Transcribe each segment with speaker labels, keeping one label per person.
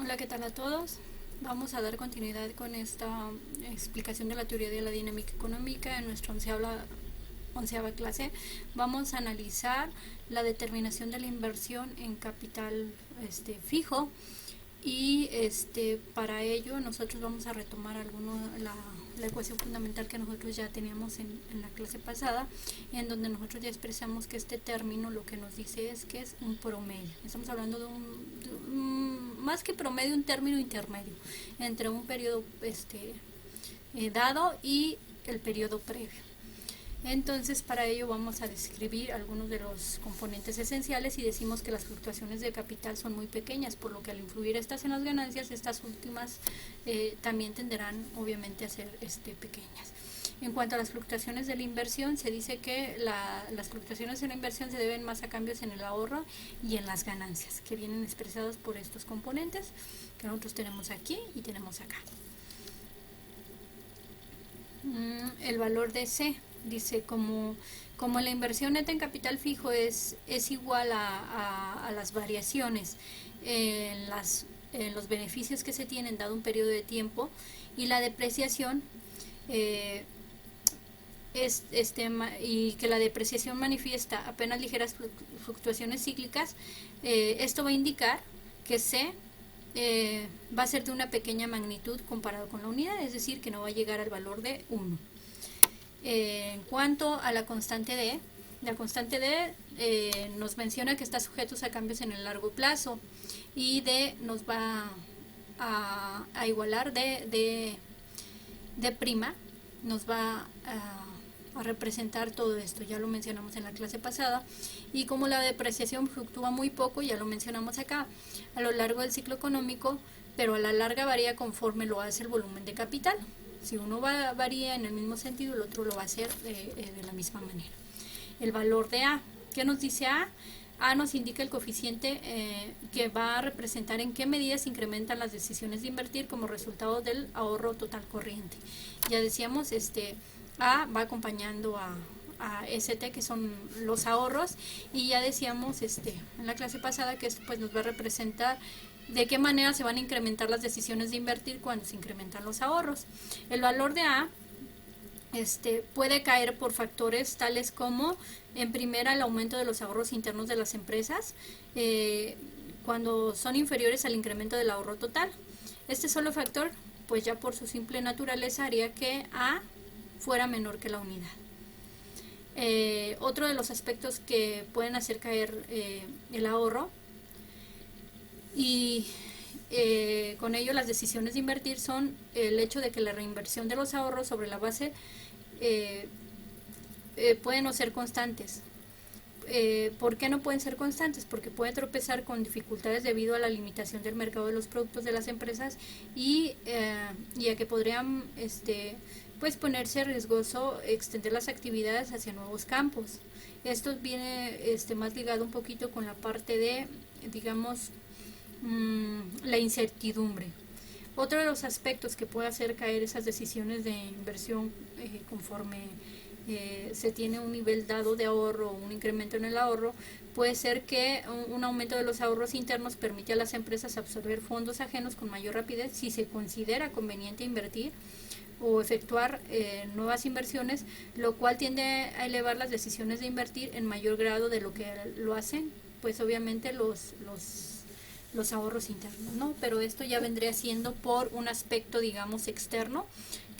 Speaker 1: Hola, ¿qué tal a todos? Vamos a dar continuidad con esta explicación de la teoría de la dinámica económica en nuestra onceava clase. Vamos a analizar la determinación de la inversión en capital fijo y para ello nosotros vamos a retomar la ecuación fundamental que nosotros ya teníamos en la clase pasada, en donde nosotros ya expresamos que este término lo que nos dice es que es un promedio. Estamos hablando de más que promedio, un término intermedio entre un periodo dado y el periodo previo. Entonces, para ello vamos a describir algunos de los componentes esenciales y decimos que las fluctuaciones de capital son muy pequeñas, por lo que al influir estas en las ganancias, estas últimas también tenderán obviamente a ser pequeñas. En cuanto a las fluctuaciones de la inversión, se dice que las fluctuaciones en la inversión se deben más a cambios en el ahorro y en las ganancias, que vienen expresados por estos componentes que nosotros tenemos aquí y tenemos acá. El valor de C dice como la inversión neta en capital fijo es igual a las variaciones en los beneficios que se tienen dado un periodo de tiempo, y la depreciación y que la depreciación manifiesta apenas ligeras fluctuaciones cíclicas, esto va a indicar que C va a ser de una pequeña magnitud comparado con la unidad, es decir, que no va a llegar al valor de 1. En cuanto a la constante D, nos menciona que está sujeto a cambios en el largo plazo, y D nos va a igualar D' nos va a representar todo esto, ya lo mencionamos en la clase pasada. Y como la depreciación fluctúa muy poco, ya lo mencionamos acá, a lo largo del ciclo económico, pero a la larga varía conforme lo hace el volumen de capital. Si uno varía en el mismo sentido, el otro lo va a hacer de la misma manera. El valor de A, ¿qué nos dice A? A nos indica el coeficiente que va a representar en qué medidas se incrementan las decisiones de invertir como resultado del ahorro total corriente. Ya decíamos, A va acompañando a ST, que son los ahorros, y ya decíamos en la clase pasada que esto pues nos va a representar de qué manera se van a incrementar las decisiones de invertir cuando se incrementan los ahorros. El valor de A puede caer por factores tales como, en primera, el aumento de los ahorros internos de las empresas cuando son inferiores al incremento del ahorro total. Este solo factor, pues ya por su simple naturaleza, haría que A fuera menor que la unidad. Otro de los aspectos que pueden hacer caer el ahorro y con ello las decisiones de invertir son el hecho de que la reinversión de los ahorros sobre la base pueden no ser constantes. ¿Por qué no pueden ser constantes? Porque puede tropezar con dificultades debido a la limitación del mercado de los productos de las empresas y a que podrían pues ponerse riesgoso extender las actividades hacia nuevos campos. Esto viene más ligado un poquito con la parte de, digamos, la incertidumbre. Otro de los aspectos que puede hacer caer esas decisiones de inversión conforme se tiene un nivel dado de ahorro o un incremento en el ahorro, puede ser que un aumento de los ahorros internos permite a las empresas absorber fondos ajenos con mayor rapidez si se considera conveniente invertir o efectuar nuevas inversiones, lo cual tiende a elevar las decisiones de invertir en mayor grado de lo que lo hacen, pues obviamente los ahorros internos, ¿no? Pero esto ya vendría siendo por un aspecto, digamos, externo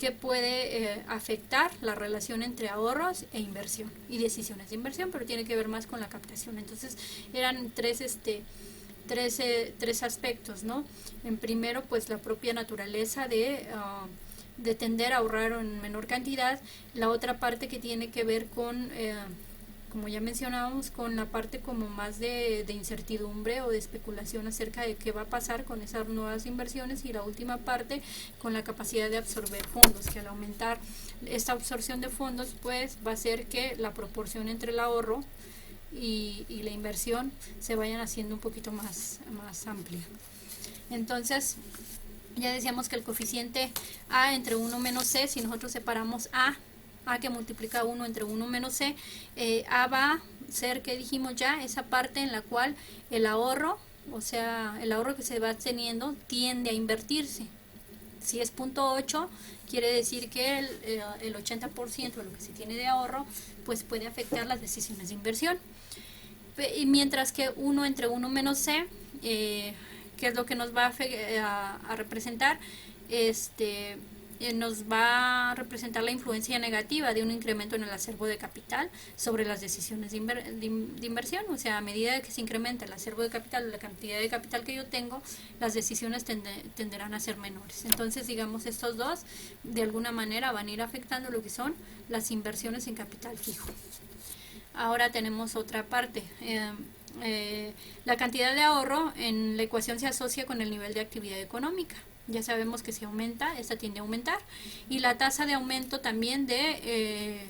Speaker 1: que puede afectar la relación entre ahorros e inversión y decisiones de inversión, pero tiene que ver más con la captación. Entonces eran tres aspectos, ¿no? En primero, pues la propia naturaleza de tender a ahorrar en menor cantidad. La otra parte que tiene que ver con como ya mencionábamos, con la parte como más de incertidumbre o de especulación acerca de qué va a pasar con esas nuevas inversiones, y la última parte con la capacidad de absorber fondos, que al aumentar esta absorción de fondos pues va a hacer que la proporción entre el ahorro y la inversión se vayan haciendo un poquito más amplia. Entonces ya decíamos que el coeficiente A entre 1 menos C, si nosotros separamos A que multiplica 1 entre 1 menos C, A va a ser, que dijimos ya, esa parte en la cual el ahorro o sea, el ahorro que se va teniendo tiende a invertirse. Si es 0.8, quiere decir que el 80% de lo que se tiene de ahorro pues puede afectar las decisiones de inversión. Y mientras que 1 entre 1 menos C, que es lo que nos va a representar, nos va a representar la influencia negativa de un incremento en el acervo de capital sobre las decisiones de inversión. O sea, a medida que se incrementa el acervo de capital o la cantidad de capital que yo tengo, las decisiones tenderán a ser menores. Entonces, digamos, estos dos de alguna manera van a ir afectando lo que son las inversiones en capital fijo. Ahora tenemos otra parte. La cantidad de ahorro en la ecuación se asocia con el nivel de actividad económica. Ya sabemos que si aumenta, esta tiende a aumentar. Y la tasa de aumento también de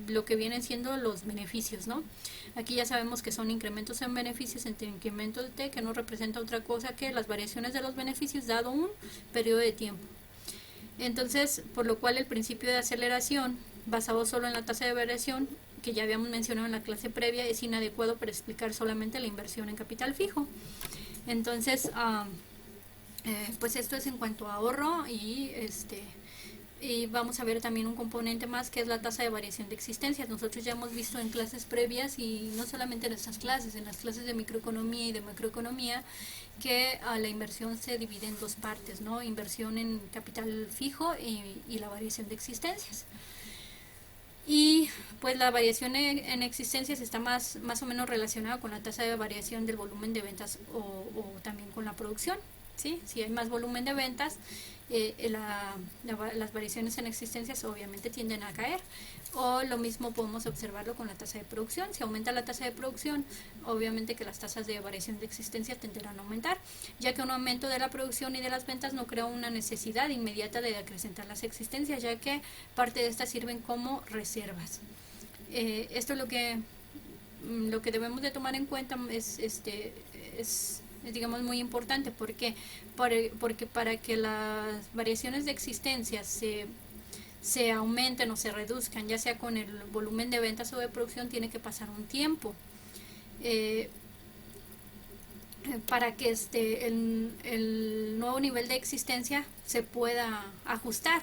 Speaker 1: lo que vienen siendo los beneficios, ¿no? Aquí ya sabemos que son incrementos en beneficios entre incrementos de T, que no representa otra cosa que las variaciones de los beneficios dado un periodo de tiempo. Entonces, por lo cual el principio de aceleración, basado solo en la tasa de variación, que ya habíamos mencionado en la clase previa, es inadecuado para explicar solamente la inversión en capital fijo. Entonces, pues esto es en cuanto a ahorro y vamos a ver también un componente más que es la tasa de variación de existencias. Nosotros ya hemos visto en clases previas y no solamente en estas clases, en las clases de microeconomía y de macroeconomía, que la inversión se divide en dos partes, ¿no? Inversión en capital fijo y la variación de existencias. Y pues la variación en existencias está más o menos relacionada con la tasa de variación del volumen de ventas o también con la producción. ¿Sí? Si hay más volumen de ventas, las variaciones en existencias obviamente tienden a caer. O lo mismo podemos observarlo con la tasa de producción. Si aumenta la tasa de producción, obviamente que las tasas de variación de existencia tenderán a aumentar, ya que un aumento de la producción y de las ventas no crea una necesidad inmediata de acrecentar las existencias, ya que parte de estas sirven como reservas. Esto es lo que debemos de tomar en cuenta es digamos muy importante porque para que las variaciones de existencia se aumenten o se reduzcan, ya sea con el volumen de ventas o de producción, tiene que pasar un tiempo para que el nuevo nivel de existencia se pueda ajustar,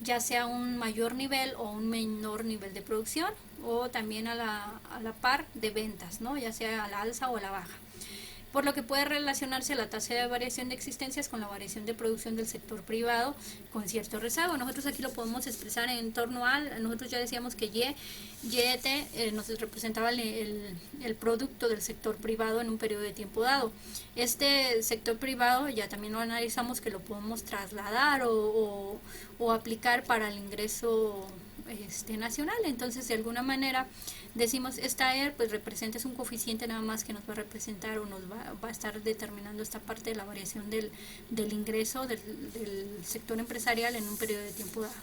Speaker 1: ya sea a un mayor nivel o un menor nivel de producción, o también a la par de ventas, ¿no? Ya sea a la alza o a la baja, por lo que puede relacionarse la tasa de variación de existencias con la variación de producción del sector privado con cierto rezago. Nosotros aquí lo podemos expresar en torno al, nosotros ya decíamos que YT nos representaba el producto del sector privado en un periodo de tiempo dado. Este sector privado ya también lo analizamos que lo podemos trasladar o aplicar para el ingreso nacional. Entonces, de alguna manera decimos esta ER pues representa, es un coeficiente nada más que nos va a representar o nos va a estar determinando esta parte de la variación del ingreso del sector empresarial en un periodo de tiempo dado.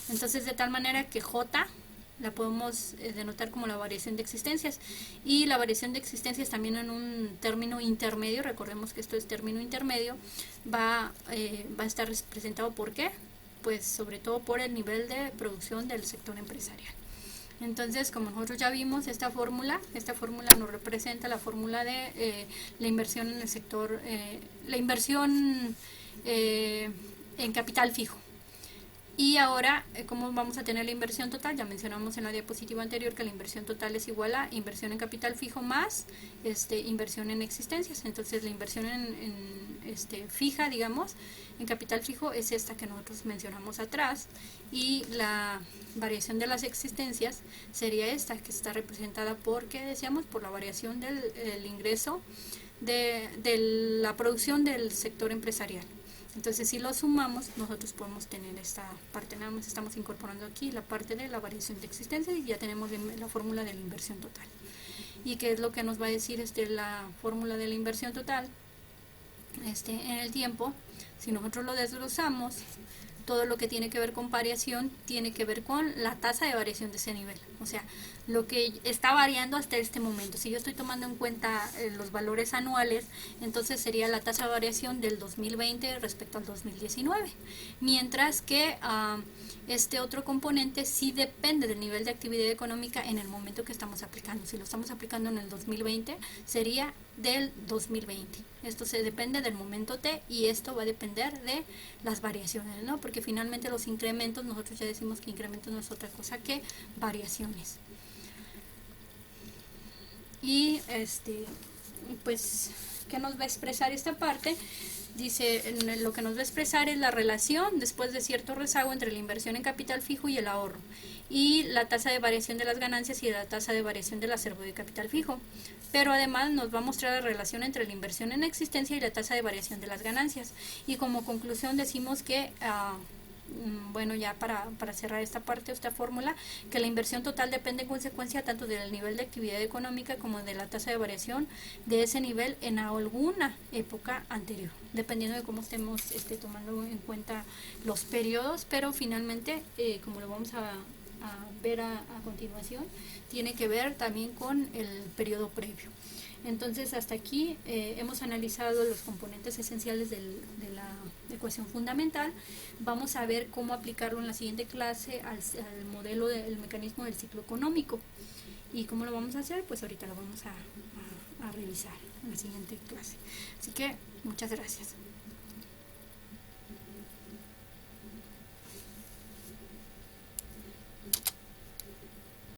Speaker 1: Entonces, de tal manera que J la podemos denotar como la variación de existencias, y la variación de existencias también en un término intermedio, recordemos que esto es término intermedio, va a estar representado ¿por qué? Pues sobre todo por el nivel de producción del sector empresarial. Entonces, como nosotros ya vimos, esta fórmula nos representa la fórmula de la inversión en el sector, la inversión en capital fijo. Y ahora, ¿cómo vamos a tener la inversión total? Ya mencionamos en la diapositiva anterior que la inversión total es igual a inversión en capital fijo más inversión en existencias. Entonces, la inversión fija, digamos, en capital fijo es esta que nosotros mencionamos atrás, y la variación de las existencias sería esta, que está representada por, ¿qué decíamos? Por la variación del ingreso de la producción del sector empresarial. Entonces, si lo sumamos, nosotros podemos tener esta parte, nada más estamos incorporando aquí la parte de la variación de existencia y ya tenemos la fórmula de la inversión total. ¿Y qué es lo que nos va a decir la fórmula de la inversión total? En el tiempo, si nosotros lo desglosamos, todo lo que tiene que ver con variación tiene que ver con la tasa de variación de ese nivel. O sea, lo que está variando hasta este momento. Si yo estoy tomando en cuenta los valores anuales, entonces sería la tasa de variación del 2020 respecto al 2019, mientras que este otro componente sí depende del nivel de actividad económica en el momento que estamos aplicando. Si lo estamos aplicando en el 2020, sería del 2020. Esto se depende del momento T y esto va a depender de las variaciones, ¿no? Porque finalmente los incrementos, nosotros ya decimos que incrementos no es otra cosa que variaciones. Y pues, ¿qué nos va a expresar esta parte? Dice, lo que nos va a expresar es la relación después de cierto rezago entre la inversión en capital fijo y el ahorro, y la tasa de variación de las ganancias y la tasa de variación del acervo de capital fijo. Pero además nos va a mostrar la relación entre la inversión en existencia y la tasa de variación de las ganancias. Y como conclusión decimos que bueno, ya para cerrar esta parte, esta fórmula, que la inversión total depende en consecuencia tanto del nivel de actividad económica como de la tasa de variación de ese nivel en alguna época anterior, dependiendo de cómo estemos tomando en cuenta los periodos, pero finalmente, como lo vamos a ver a continuación, tiene que ver también con el periodo previo. Entonces, hasta aquí hemos analizado los componentes esenciales de la ecuación fundamental. Vamos a ver cómo aplicarlo en la siguiente clase al modelo del mecanismo del ciclo económico. ¿Y cómo lo vamos a hacer? Pues ahorita lo vamos a revisar en la siguiente clase. Así que, muchas gracias.